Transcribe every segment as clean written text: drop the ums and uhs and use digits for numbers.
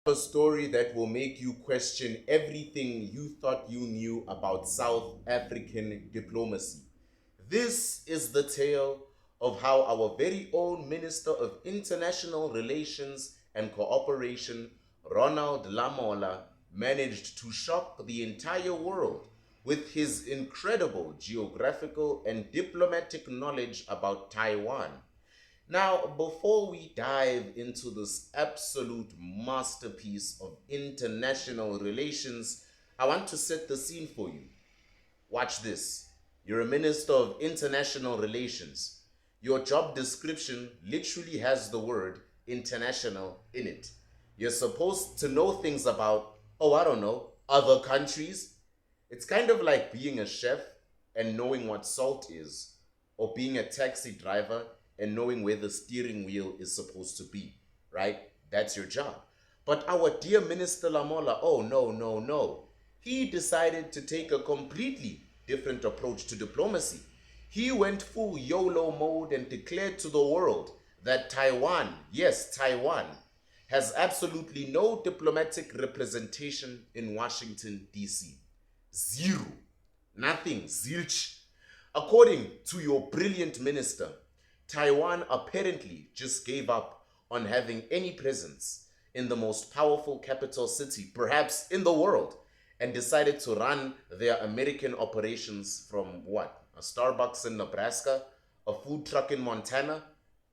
A story that will make you question everything you thought you knew about South African diplomacy. This is the tale of how our very own Minister of International Relations and Cooperation, Ronald Lamola, managed to shock the entire world with his incredible geographical and diplomatic knowledge about Taiwan. Now, before we dive into this absolute masterpiece of international relations, I want to set the scene for you. Watch this. You're a Minister of International Relations. Your job description literally has the word international in it. You're supposed to know things about, oh, I don't know, other countries. It's kind of like being a chef and knowing what salt is, or being a taxi driver and knowing where the steering wheel is supposed to be, right? That's your job. But our dear Minister Lamola, oh no, no, no. He decided to take a completely different approach to diplomacy. He went full YOLO mode and declared to the world that Taiwan, yes, Taiwan, has absolutely no diplomatic representation in Washington, D.C. Zero. Nothing. Zilch. According to your brilliant minister, Taiwan apparently just gave up on having any presence in the most powerful capital city, perhaps in the world, and decided to run their American operations from what? A Starbucks in Nebraska? A food truck in Montana?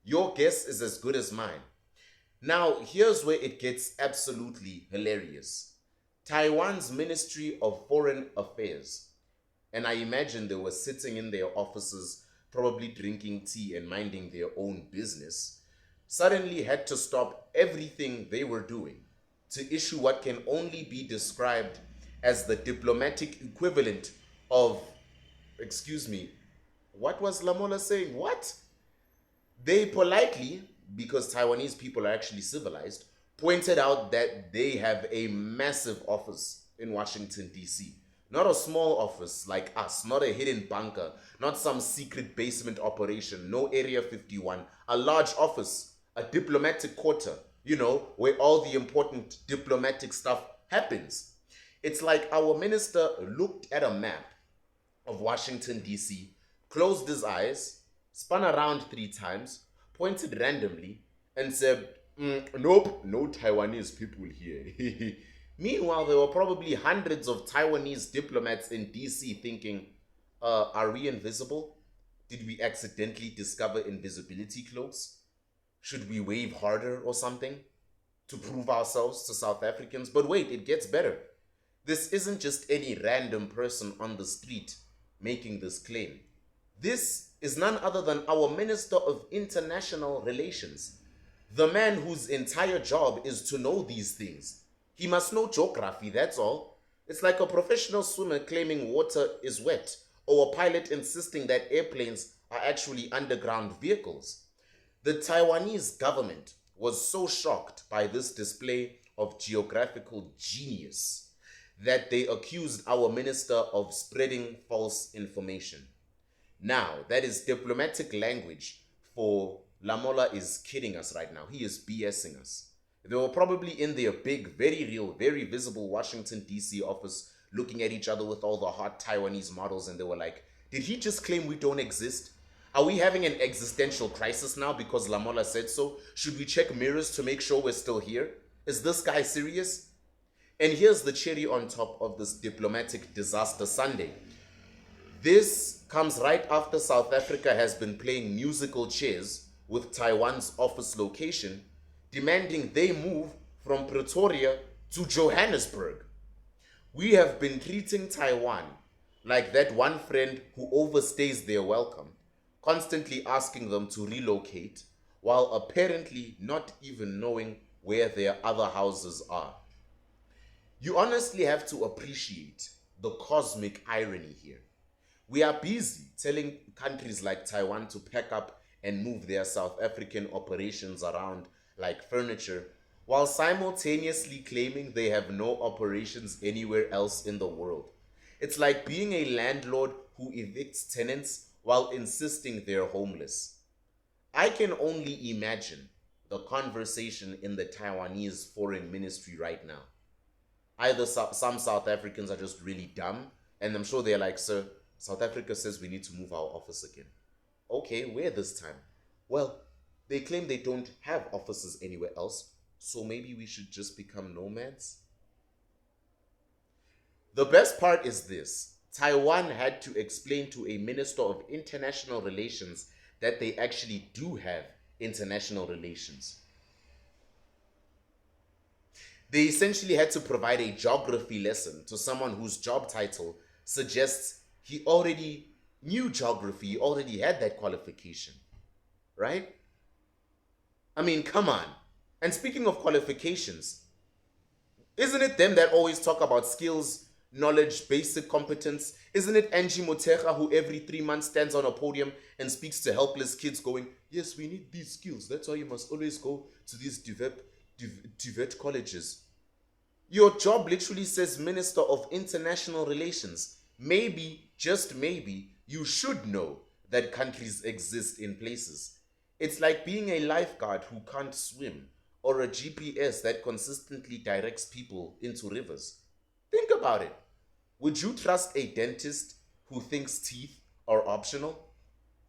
Your guess is as good as mine. Now, here's where it gets absolutely hilarious. Taiwan's Ministry of Foreign Affairs, and I imagine they were sitting in their offices probably drinking tea and minding their own business, suddenly had to stop everything they were doing to issue what can only be described as the diplomatic equivalent of, excuse me, what was Lamola saying? What? They politely, because Taiwanese people are actually civilized, pointed out that they have a massive office in Washington, D.C. Not a small office like us, not a hidden bunker, not some secret basement operation, no Area 51, a large office, a diplomatic quarter, where all the important diplomatic stuff happens. It's like our minister looked at a map of Washington, D.C., closed his eyes, spun around 3 times, pointed randomly, and said, nope, no Taiwanese people here. Meanwhile, there were probably hundreds of Taiwanese diplomats in DC thinking, are we invisible? Did we accidentally discover invisibility cloaks? Should we wave harder or something to prove ourselves to South Africans? But wait, it gets better. This isn't just any random person on the street making this claim. This is none other than our Minister of International Relations, the man whose entire job is to know these things. He must know geography, that's all. It's like a professional swimmer claiming water is wet, or a pilot insisting that airplanes are actually underground vehicles. The Taiwanese government was so shocked by this display of geographical genius that they accused our minister of spreading false information. Now, that is diplomatic language for Lamola is kidding us right now. He is BSing us. They were probably in their big, very real, very visible Washington, D.C. office looking at each other with all the hot Taiwanese models, and they were like, did he just claim we don't exist? Are we having an existential crisis now because Lamola said so? Should we check mirrors to make sure we're still here? Is this guy serious? And here's the cherry on top of this diplomatic disaster Sunday. This comes right after South Africa has been playing musical chairs with Taiwan's office location, demanding they move from Pretoria to Johannesburg. We have been treating Taiwan like that one friend who overstays their welcome, constantly asking them to relocate, while apparently not even knowing where their other houses are. You honestly have to appreciate the cosmic irony here. We are busy telling countries like Taiwan to pack up and move their South African operations around like furniture, while simultaneously claiming they have no operations anywhere else in the world. It's like being a landlord who evicts tenants while insisting they're homeless. I can only imagine the conversation in the Taiwanese foreign ministry right now. Either some South Africans are just really dumb, and I'm sure they're like, sir, South Africa says we need to move our office again. Okay, where this time? Well, they claim they don't have offices anywhere else, so maybe we should just become nomads? The best part is this. Taiwan had to explain to a minister of international relations that they actually do have international relations. They essentially had to provide a geography lesson to someone whose job title suggests he already knew geography, he already had that qualification, right? I mean, come on. And speaking of qualifications, isn't it them that always talk about skills, knowledge, basic competence? Isn't it Angie Motega who every 3 months stands on a podium and speaks to helpless kids going, yes, we need these skills. That's why you must always go to these DVET colleges. Your job literally says Minister of International Relations. Maybe, just maybe, you should know that countries exist in places. It's like being a lifeguard who can't swim or a GPS that consistently directs people into rivers. Think about it. Would you trust a dentist who thinks teeth are optional?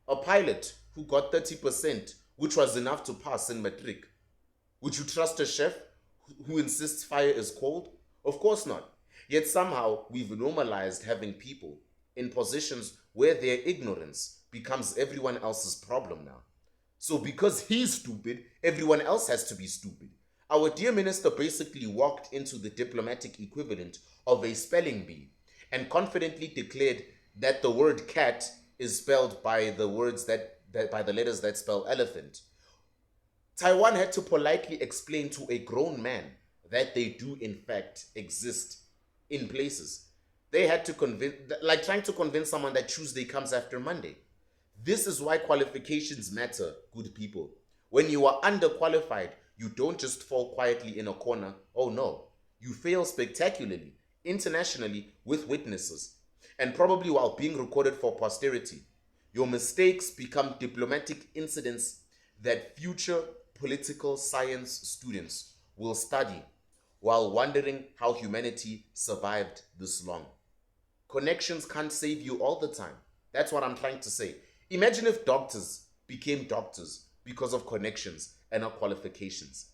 A pilot who got 30%, which was enough to pass in matric? Would you trust a chef who insists fire is cold? Of course not. Yet somehow we've normalized having people in positions where their ignorance becomes everyone else's problem now. So because he's stupid, everyone else has to be stupid. Our dear minister basically walked into the diplomatic equivalent of a spelling bee and confidently declared that the word cat is spelled by the by the letters that spell elephant. Taiwan had to politely explain to a grown man that they do in fact exist in places. They had to convince, like trying to convince someone that Tuesday comes after Monday. This is why qualifications matter, good people. When you are underqualified, you don't just fall quietly in a corner. Oh no, you fail spectacularly, internationally with witnesses, and probably while being recorded for posterity. Your mistakes become diplomatic incidents that future political science students will study while wondering how humanity survived this long. Connections can't save you all the time. That's what I'm trying to say. Imagine if doctors became doctors because of connections and not qualifications.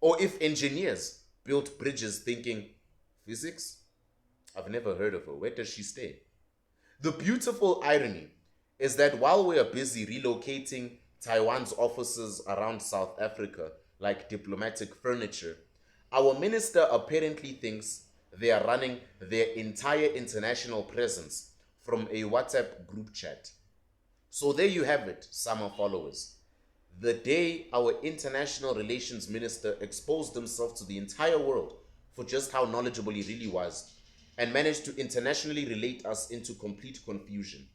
Or if engineers built bridges thinking, physics? I've never heard of her. Where does she stay? The beautiful irony is that while we are busy relocating Taiwan's offices around South Africa like diplomatic furniture, our minister apparently thinks they are running their entire international presence from a WhatsApp group chat. So there you have it, summer followers. The day our international relations minister exposed himself to the entire world for just how knowledgeable he really was and managed to internationally relate us into complete confusion.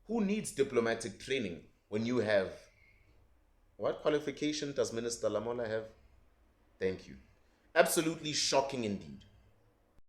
Who needs diplomatic training when you have... What qualification does Minister Lamola have? Thank you. Absolutely shocking indeed.